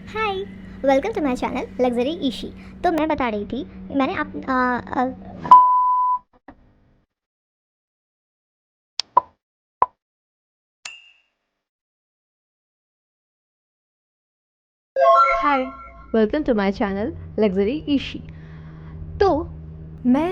Hi, welcome to my channel luxury Ishi. तो मैं बता रही थी, मैंने आप hi, welcome to my channel luxury Ishi. तो मैं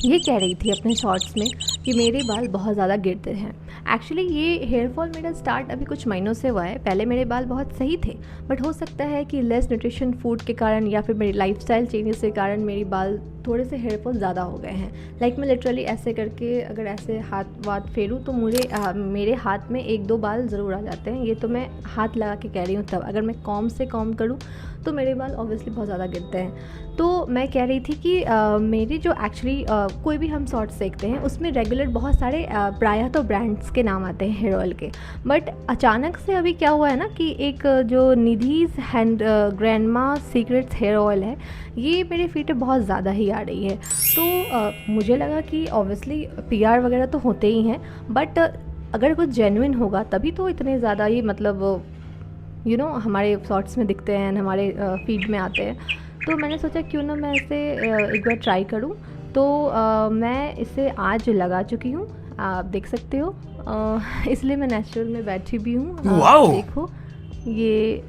ये कह रही थी अपने शॉर्ट्स में कि मेरे बाल बहुत ज़्यादा गिरते हैं। एक्चुअली ये हेयर फॉल मेरा स्टार्ट अभी कुछ महीनों से हुआ है। पहले मेरे बाल बहुत सही थे, बट हो सकता है कि लेस न्यूट्रिशन फूड के कारण या फिर मेरी लाइफस्टाइल चेंजेस के कारण मेरे बाल थोड़े से हेयर फॉल ज़्यादा हो गए हैं। लाइक मैं लिटरली ऐसे करके अगर ऐसे हाथ वाथ फेरूँ तो मेरे हाथ में एक दो बाल ज़रूर आ जाते हैं। ये तो मैं हाथ लगा के कह रही हूँ। तब अगर मैं कॉम्ब से कॉम्ब करूँ तो मेरे बाल ऑब्वियसली बहुत ज़्यादा गिरते हैं। तो मैं कह रही थी कि मेरी जो एक्चुअली कोई भी हम शॉर्ट्स देखते हैं उसमें रेगुलर बहुत सारे प्रायः तो ब्रांड्स के नाम आते हैं हेयर ऑयल के। बट अचानक से अभी क्या हुआ है ना कि एक जो Nidhi's hand grandma secrets hair oil है, ये मेरे फीड पे बहुत ज़्यादा ही आ रही है। तो मुझे लगा कि ऑब्वियसली पीआर वगैरह तो होते ही हैं, बट अगर कुछ जेन्युइन होगा तभी तो इतने ज़्यादा ही मतलब हमारे शॉर्ट्स में दिखते हैं, हमारे फीड में आते हैं। तो मैंने सोचा क्यों ना मैं इसे एक बार ट्राई करूं। तो मैं इसे आज लगा चुकी हूँ, आप देख सकते हो। इसलिए मैं नेचुरल में बैठी भी हूँ। वाओ। देखो, ये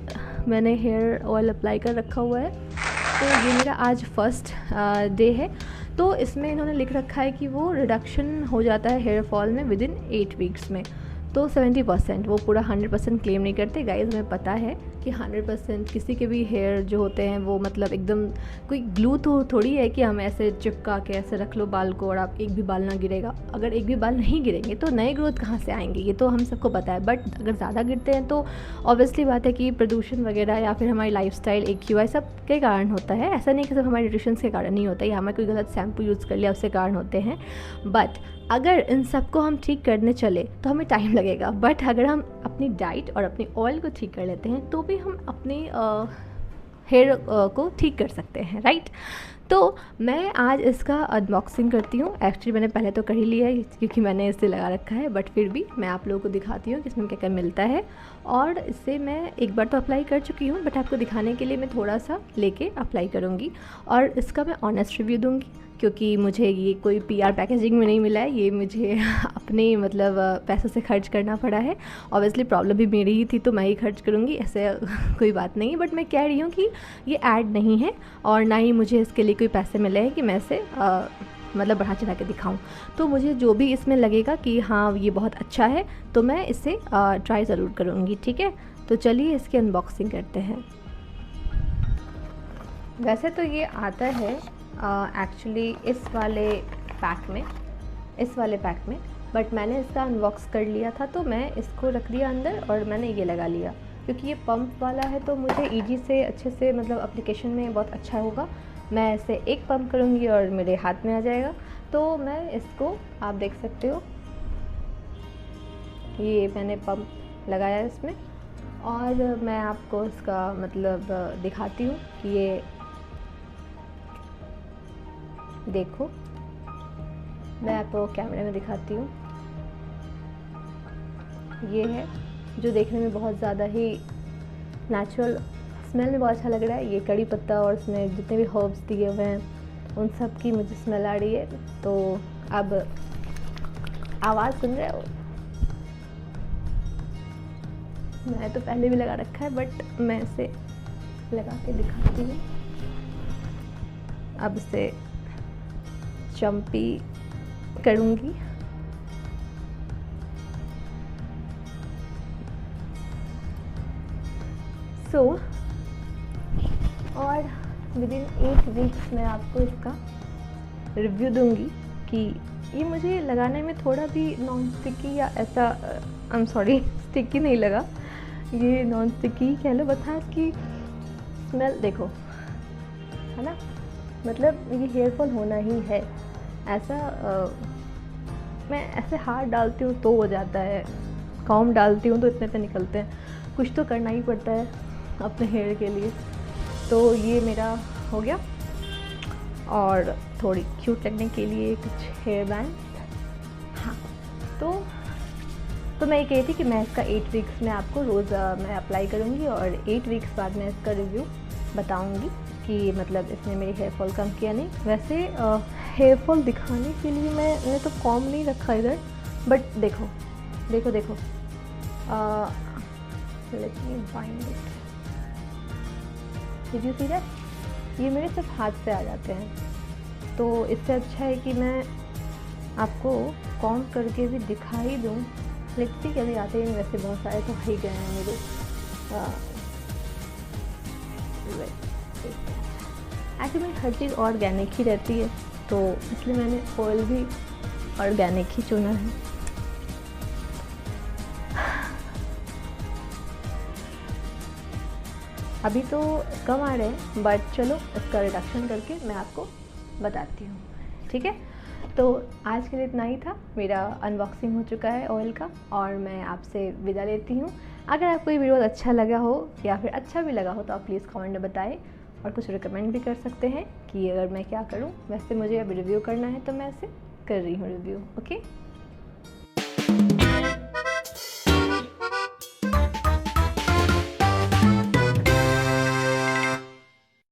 मैंने हेयर ऑयल अप्लाई कर रखा हुआ है। तो ये मेरा आज फर्स्ट डे है। तो इसमें इन्होंने लिख रखा है कि वो रिडक्शन हो जाता है हेयर फॉल में विद इन 8 वीक्स में। तो 70%, वो पूरा 100% क्लेम नहीं करते गाइज। हमें पता है कि 100% किसी के भी हेयर जो होते हैं वो मतलब एकदम कोई ग्लू तो थोड़ी है कि हम ऐसे चिपका के ऐसे रख लो बाल को और आप एक भी बाल ना गिरेगा। अगर एक भी बाल नहीं गिरेंगे तो नए ग्रोथ कहाँ से आएंगे, ये तो हम सबको पता है। बट अगर ज़्यादा गिरते हैं तो ऑब्वियसली बात है कि प्रदूषण वगैरह या फिर हमारी लाइफस्टाइल AQI सब के कारण होता है। ऐसा नहीं कि सिर्फ हमारे न्यूट्रिशन के कारण नहीं होता है या हमें कोई गलत शैम्पू यूज़ कर लिया उसके कारण होते हैं। बट अगर इन सबको हम ठीक करने चले तो हमें टाइम लगेगा। बट अगर हम अपनी डाइट और अपनी ऑयल को ठीक कर लेते हैं तो भी हम अपनी हेयर को ठीक कर सकते हैं, राइट। तो मैं आज इसका अनबॉक्सिंग करती हूँ। एक्चुअली मैंने पहले तो कर ही लिया है क्योंकि मैंने इसे लगा रखा है, बट फिर भी मैं आप लोगों को दिखाती हूँ कि इसमें क्या क्या मिलता है। और इसे मैं एक बार तो अप्लाई कर चुकी हूँ, बट आपको दिखाने के लिए मैं थोड़ा सा लेके अप्लाई करूँगी और इसका मैं ऑनेस्ट रिव्यू दूँगी। क्योंकि मुझे ये कोई PR पैकेजिंग में नहीं मिला है, ये मुझे अपने मतलब पैसों से खर्च करना पड़ा है। ऑब्वियसली प्रॉब्लम भी मेरी ही थी तो मैं ही खर्च करूँगी, ऐसे कोई बात नहीं है। बट मैं कह रही हूँ कि ये ऐड नहीं है और ना ही मुझे इसके लिए कोई पैसे मिले हैं कि मैं इसे मतलब बढ़ा चढ़ा के दिखाऊं। तो मुझे जो भी इसमें लगेगा कि हाँ ये बहुत अच्छा है तो मैं इसे ट्राई ज़रूर करूँगी, ठीक है। तो चलिए इसकी अनबॉक्सिंग करते हैं। वैसे तो ये आता है एक्चुअली इस वाले पैक में, बट मैंने इसका अनबॉक्स कर लिया था तो मैं इसको रख दिया अंदर और मैंने ये लगा लिया। क्योंकि ये पंप वाला है तो मुझे ईजी से अच्छे से मतलब एप्लीकेशन में बहुत अच्छा होगा। मैं इसे एक पंप करूँगी और मेरे हाथ में आ जाएगा। तो मैं इसको, आप देख सकते हो, ये मैंने पंप लगाया है इसमें। और मैं आपको इसका मतलब दिखाती हूँ कि ये देखो, मैं आपको कैमरे में दिखाती हूँ। ये है जो देखने में बहुत ज़्यादा ही नेचुरल, स्मेल में बहुत अच्छा लग रहा है। ये कड़ी पत्ता और इसमें जितने भी हर्ब्स दिए हुए हैं उन सब की मुझे स्मेल आ रही है। तो अब आवाज़ सुन रहे हो, मैंने तो पहले भी लगा रखा है बट मैं इसे लगा के दिखाती हूँ। अब इसे चम्पी करूँगी। सो और विद इन 8 वीक्स मैं आपको इसका रिव्यू दूंगी कि ये मुझे लगाने में थोड़ा भी नॉन स्टिकी या ऐसा आई एम सॉरी स्टिकी नहीं लगा। ये नॉन स्टिकी कह लो, बता इसकी स्मेल देखो, है ना। मतलब ये हेयर फॉल होना ही है ऐसा। मैं ऐसे हाथ डालती हूँ तो हो जाता है, कॉम्ब डालती हूँ तो इतने पे निकलते हैं। कुछ तो करना ही पड़ता है अपने हेयर के लिए। तो ये मेरा हो गया। और थोड़ी क्यूट लगने के लिए कुछ हेयर बैंड। हाँ, तो तो मैं ये कही थी कि मैं इसका 8 वीक्स में आपको रोज़ मैं अप्लाई करूँगी और 8 वीक्स बाद मैं इसका रिव्यू बताऊँगी कि मतलब इसने मेरी हेयर फॉल कम किया नहीं। वैसे हेयर फॉल दिखाने के लिए मैंने तो कॉम नहीं रखा इधर, बट देखो देखो देखो, let me find it, did you see that? ये मेरे सिर्फ हाथ से आ जाते हैं, तो इससे अच्छा है कि मैं आपको कॉम करके भी दिखा ही दूँ। लेट्स सी कभी आते हैं, वैसे बहुत सारे तो ही गए हैं मेरे। एक्चुअली मेरी हर चीज़ ऑर्गेनिक ही रहती है, तो इसलिए मैंने ऑयल भी ऑर्गेनिक ही चुना है। अभी तो कम आ रहे हैं, बट चलो इसका रिडक्शन करके मैं आपको बताती हूँ, ठीक है? तो आज के लिए इतना ही था। मेरा अनबॉक्सिंग हो चुका है ऑयल का और मैं आपसे विदा लेती हूँ। अगर आपको ये वीडियो अच्छा लगा हो या फिर अच्छा भी लगा हो तो आप प्लीज़ कमेंट में बताएं और कुछ रिकमेंड भी कर सकते हैं कि अगर मैं क्या करूँ। वैसे मुझे अभी रिव्यू करना है तो मैं ऐसे कर रही हूँ रिव्यू। ओके।